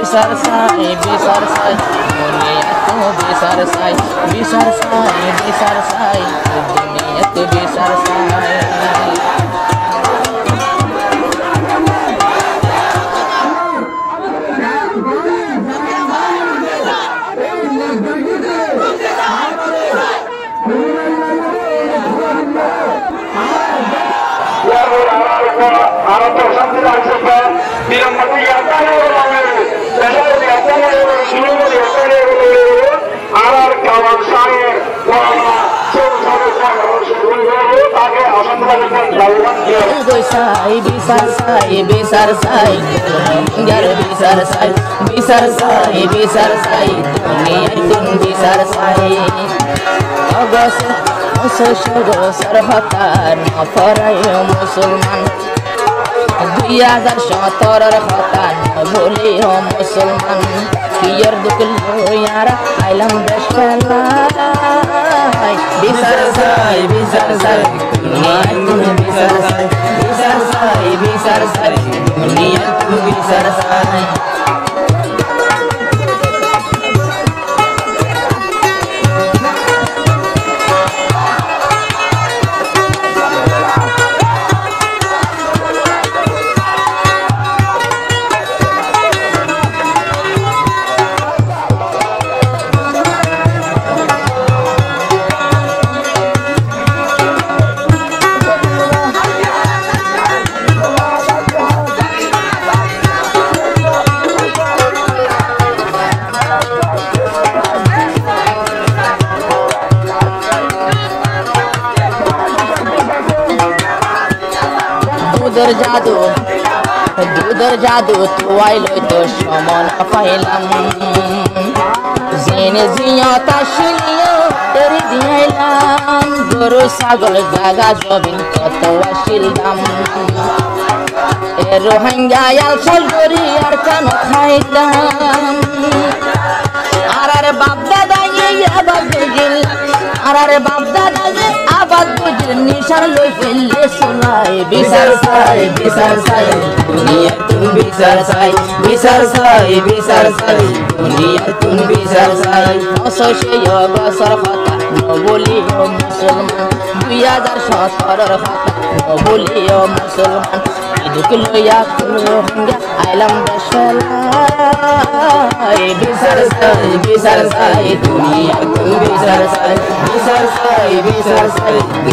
बिसरसाई बिसरसाई दुनिया तू बिसरसाई बिसरसाई बिसरसाई दुनिया तू बिसरसाई Sai bisar sai bisar sai jar bisar sai bisar sai bisar sai dunia tun bisar sai agas musuh sarhatan afarai musulman 2017 khatan boli ho musulman biar dukul yara alam beshalai bisar sai dunia tun bisar sai bisar sai dunia tun bisar sai দুধর জাদু তুয়াই লই তো সমন পাইলাম জেনে জিয়তা শিলিও তেরি দিলাম গরু ছাগল জাগা জমিন কত আসিলাম এ রোহিঙ্গা আলফল করি আর কান খাইতাম আর বাপ দাদা আবার বুঝিল আর বাপ দাদা আবার বুঝিল নিশার লই ফেললে সোনাই বিচার সাই দুনিয়া তুমি বিচার সাই দুনিয়া তুমি বিচার সাই অসহ্য বছর কথা নবলিও মুসলমান 2017 কথা নবলিও মুসলমান দুঃখ লইয়া রোহিঙ্গা আইলাম দেশলাই বিচার সাই দুনিয়া তুমি বিচার সাই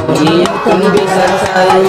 দুনিয়া তুমি বিচার সাই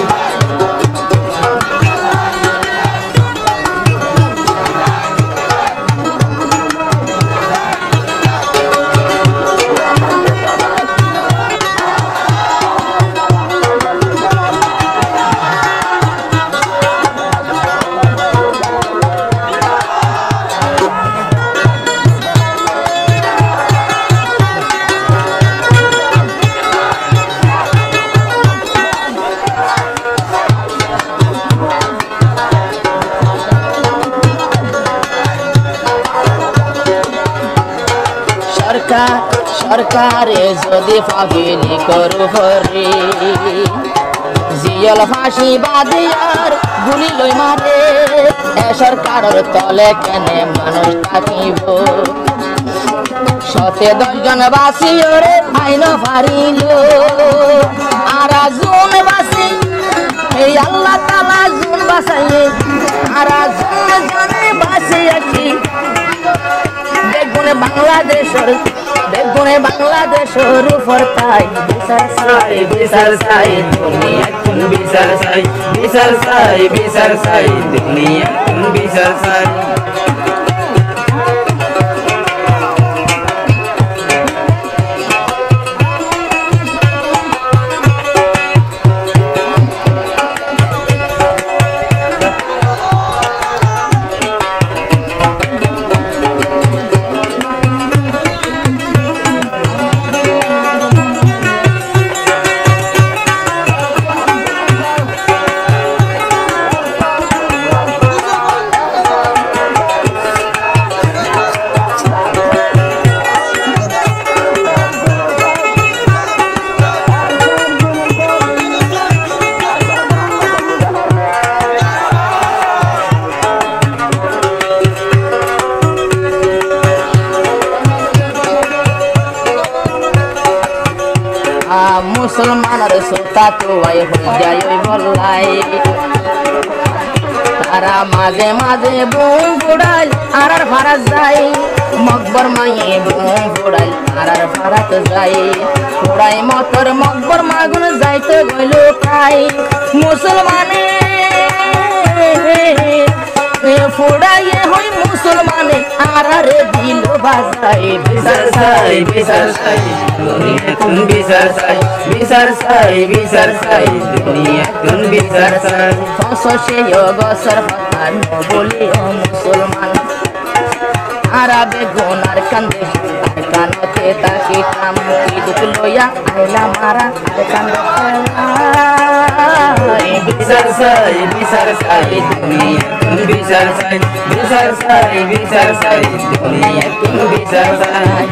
সরকারে যদি ফাঁসি করু হরি জিয়ল ফাঁসি বাদিয়ার গুলি লই মারে এ সরকারের তলে কেনে মানুষ থাকিব 17 জন বাসি ওরে আইন ফারিল আর জুন বাসি এই আল্লাহ তাআলা জুন বাসাইয়ে আর জুন জনে বাসি আছি দেখুনে বাংলাদেশের উপর তাই বিচার সাই দুনিয়া তুমি বিচার সাই দুনিয়া তুমি বিচার সাই মুসলমানের সুতা তো আই হই যায় ওই বল্লাই তারা মাঝে মাঝে বুম ফুড়াই আর ফারাত যাই মকবর মায়ে বুম ফুড়াই আর ফারাত যাই ফুড়াই মতর মকবর মাগুন যাইতে গইল খাই মুসলমানে ফুড়াইয়ে হই মুসলমানে আর রে দিল বাজাই বিচার চাই দুনিয়া কোন বিচার চাই বিচার চাই দুনিয়া কোন বিচার চাই সে গসর হতার বলি ও মুসলমান আরাবে গুনার কান্দে আর কানতে তাকি কাম কি দুঃখ লইয়া আইলা মারা আর কান্দে বিচার চাই দুনিয়া কোন বিচার চাই বিচার চাই দুনিয়া কোন বিচার চাই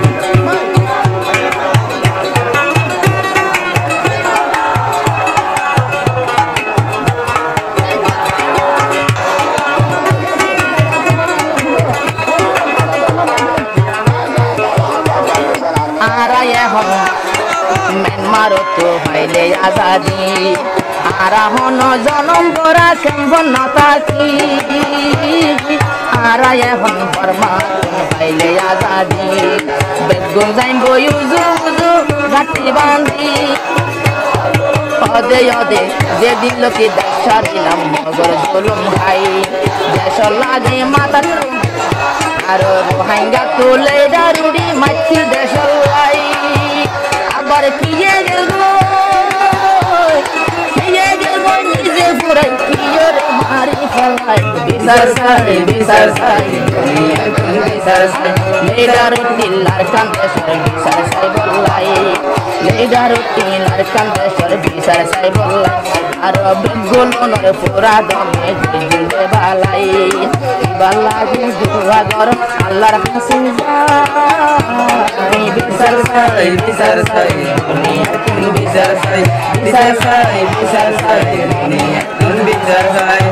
म्यांमार तो हाइले आजादी आरा होनो जनम गोरा केम्बन नताकी आरा ये हन बर्मा हाइले आजादी बेगुन जाइन बोयुजु घाटी बांधी अदे अदे जे दिल की दशा दिलाम मगर जुलुम खाई देश लागे माता आरो रोहिंगा तो लेडा रुडी माची देश लाई আবার কিয়ে গেল নিজে পুরাই কিয়র মারি ফেলাই বিচার চাই দুনিয়া কোন বিচার চাই লেডার দিলার কান্দে সর বিচার চাই বলাই লেডার দিলার কান্দে সর বিচার চাই বলাই আর বিগুলনের পুরা দমে দিলে বালাই বালা দুয়া গর আল্লাহর হাসিন যাই বিচার চাই দুনিয়া কোন বিচার চাই দুনিয়া কোন বিচার চাই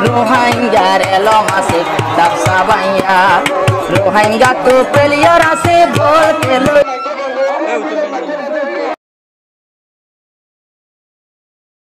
Rohingya relo masih tak sabaya Rohingya tu peliar ase bol ke